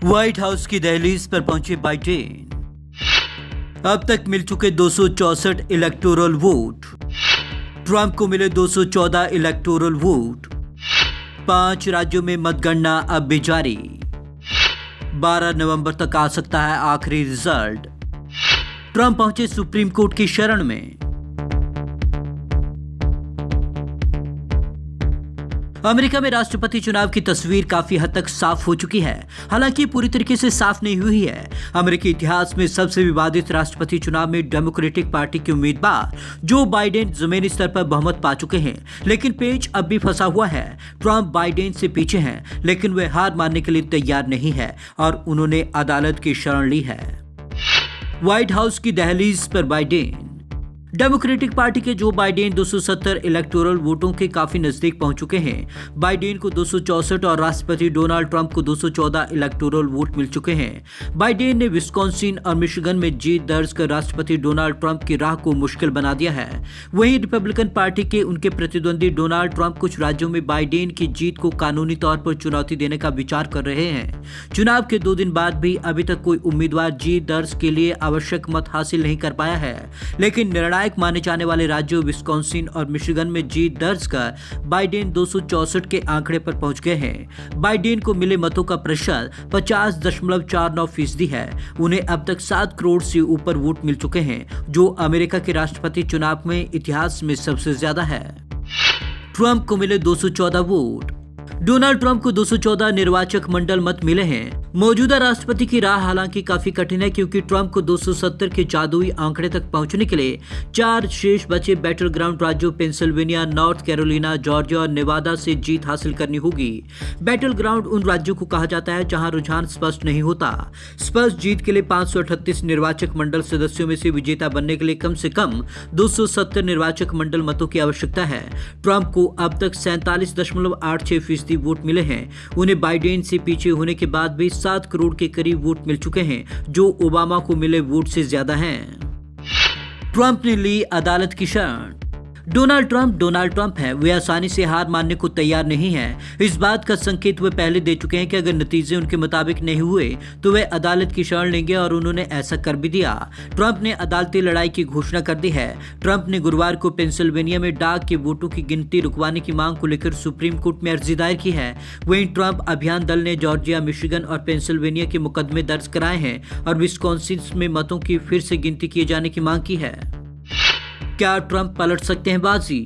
White house की दहलीज पर पहुंचे बाइडेन। अब तक मिल चुके 264 इलेक्टोरल वोट। ट्रंप को मिले 214 इलेक्टोरल वोट। 5 राज्यों में मतगणना अब भी जारी। 12 नवंबर तक आ सकता है आखिरी रिजल्ट। ट्रंप पहुंचे सुप्रीम कोर्ट की शरण में। अमेरिका में राष्ट्रपति चुनाव की तस्वीर काफी हद तक साफ हो चुकी है, हालांकि पूरी तरीके से साफ नहीं हुई है। अमेरिकी इतिहास में सबसे विवादित राष्ट्रपति चुनाव में डेमोक्रेटिक पार्टी के उम्मीदवार जो बाइडेन जमीनी स्तर पर बहुमत पा चुके हैं, लेकिन पेच अब भी फंसा हुआ है। ट्रंप बाइडेन से पीछे हैं, लेकिन वे हार मानने के लिए तैयार नहीं है और उन्होंने अदालत की शरण ली है। व्हाइट हाउस की दहलीज पर बाइडेन। डेमोक्रेटिक पार्टी के जो बाइडेन 270 इलेक्टोरल वोटों के काफी नजदीक पहुंच चुके हैं। बाइडेन को 264 और राष्ट्रपति डोनाल्ड ट्रंप को 214 इलेक्टोरल वोट मिल चुके हैं। बाइडेन ने विस्कॉन्सिन और मिशिगन में जीत दर्ज कर राष्ट्रपति डोनाल्ड ट्रंप की राह को मुश्किल बना दिया है। वहीं रिपब्लिकन पार्टी के उनके प्रतिद्वंदी डोनाल्ड ट्रंप कुछ राज्यों में बाइडेन की जीत को कानूनी तौर पर चुनौती देने का विचार कर रहे हैं। चुनाव के 2 दिन बाद भी अभी तक कोई उम्मीदवार जीत दर्ज के लिए आवश्यक मत हासिल नहीं कर पाया है, लेकिन निर्णायक माने जाने वाले राज्यों विस्कॉन्सिन और मिशिगन में जीत दर्ज कर बाइडेन 264 के आंकड़े पर पहुंच गए हैं। बाइडेन को मिले मतों का प्रतिशत 50.49% है। उन्हें अब तक 7 करोड़ से ऊपर वोट मिल चुके हैं, जो अमेरिका के राष्ट्रपति चुनाव में इतिहास में सबसे ज्यादा है। ट्रंप को मिले 214 वोट। डोनाल्ड ट्रंप को 214 निर्वाचक मंडल मत मिले हैं। मौजूदा राष्ट्रपति की राह हालांकि काफी कठिन है, क्योंकि ट्रंप को 270 के जादुई आंकड़े तक पहुंचने के लिए 4 शेष बचे बैटल ग्राउंड राज्यों पेंसिल्वेनिया, नॉर्थ कैरोलिना, जॉर्जिया और नेवादा से जीत हासिल करनी होगी। बैटल ग्राउंड उन राज्यों को कहा जाता है जहां रुझान स्पष्ट नहीं होता। स्पष्ट जीत के लिए 538 निर्वाचक मंडल सदस्यों में से विजेता बनने के लिए कम से कम 270 निर्वाचक मंडल मतों की आवश्यकता है। ट्रंप को अब तक 47.86% वोट मिले हैं। उन्हें बाइडेन से पीछे होने के बाद भी 7 करोड़ के करीब वोट मिल चुके हैं, जो ओबामा को मिले वोट से ज्यादा हैं। ट्रंप ने ली अदालत की शरण। डोनाल्ड ट्रंप है, वे आसानी से हार मानने को तैयार नहीं हैं। इस बात का संकेत वे पहले दे चुके हैं कि अगर नतीजे उनके मुताबिक नहीं हुए तो वे अदालत की शरण लेंगे, और उन्होंने ऐसा कर भी दिया। ट्रंप ने अदालती लड़ाई की घोषणा कर दी है। ट्रंप ने गुरुवार को पेंसिल्वेनिया में डाक के वोटों की गिनती रुकवाने की मांग को लेकर सुप्रीम कोर्ट में अर्जी दायर की है। वहीं ट्रंप अभियान दल ने जॉर्जिया, मिशिगन और पेंसिल्वेनिया के मुकदमे दर्ज कराए हैं और विस्कॉन्सिन में मतों की फिर से गिनती किए जाने की मांग की है। क्या ट्रंप पलट सकते हैं बाजी?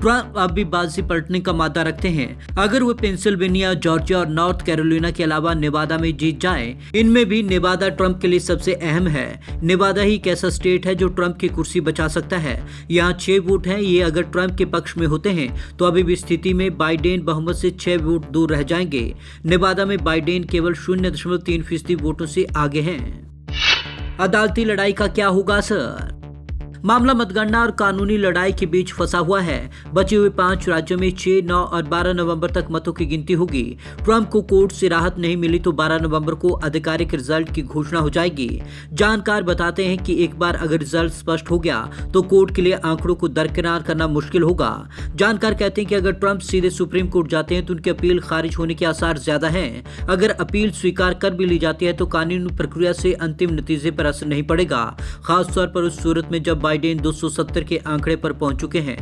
ट्रंप अब भी बाजी पलटने का मादा रखते हैं। अगर वो पेंसिल्वेनिया, जॉर्जिया और नॉर्थ कैरोलिना के अलावा नेवादा में जीत जाएं, इनमें भी नेवादा ट्रंप के लिए सबसे अहम है। नेवादा ही एक ऐसा स्टेट है जो ट्रंप की कुर्सी बचा सकता है। यहाँ 6 वोट हैं। ये अगर ट्रंप के पक्ष में होते हैं तो अभी भी स्थिति में बाइडेन बहुमत से 6 वोट दूर रह जाएंगे। नेवादा में बाइडेन केवल 0.3% वोटों से आगे हैं। अदालती लड़ाई का क्या होगा असर? मामला मतगणना और कानूनी लड़ाई के बीच फंसा हुआ है। बचे हुए 5 राज्यों में 6, 9 और 12 नवंबर तक मतों की गिनती होगी। ट्रंप को कोर्ट से राहत नहीं मिली तो 12 नवंबर को आधिकारिक रिजल्ट की घोषणा हो जाएगी। जानकार बताते हैं कि एक बार अगर रिजल्ट स्पष्ट हो गया तो कोर्ट के लिए आंकड़ों को दरकिनार करना मुश्किल होगा। जानकार कहते हैं कि अगर ट्रंप सीधे सुप्रीम कोर्ट जाते हैं तो उनकी अपील खारिज होने के आसार ज्यादा हैं। अगर अपील स्वीकार कर भी ली जाती है तो कानूनी प्रक्रिया से अंतिम नतीजे पर असर नहीं पड़ेगा, खासतौर पर उस सूरत में जब बाइडेन 270 के आंकड़े पर पहुंच चुके हैं।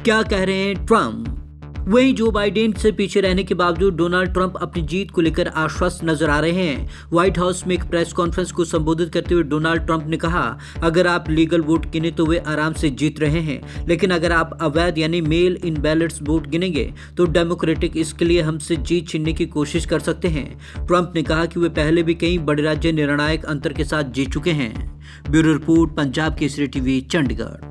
क्या कह रहे हैं ट्रंप? वहीं जो बाइडेन से पीछे रहने के बावजूद डोनाल्ड ट्रंप अपनी जीत को लेकर आश्वस्त नजर आ रहे हैं। व्हाइट हाउस में एक प्रेस कॉन्फ्रेंस को संबोधित करते हुए डोनाल्ड ट्रंप ने कहा, अगर आप लीगल वोट गिने तो वे आराम से जीत रहे हैं, लेकिन अगर आप अवैध यानी मेल इन बैलेट्स वोट गिनेंगे तो डेमोक्रेटिक इसके लिए हमसे जीत छीनने की कोशिश कर सकते हैं। ट्रंप ने कहा कि वे पहले भी कई बड़े राज्य निर्णायक अंतर के साथ जीत चुके हैं। Bureau report, Punjab Kesari TV, Chandigarh.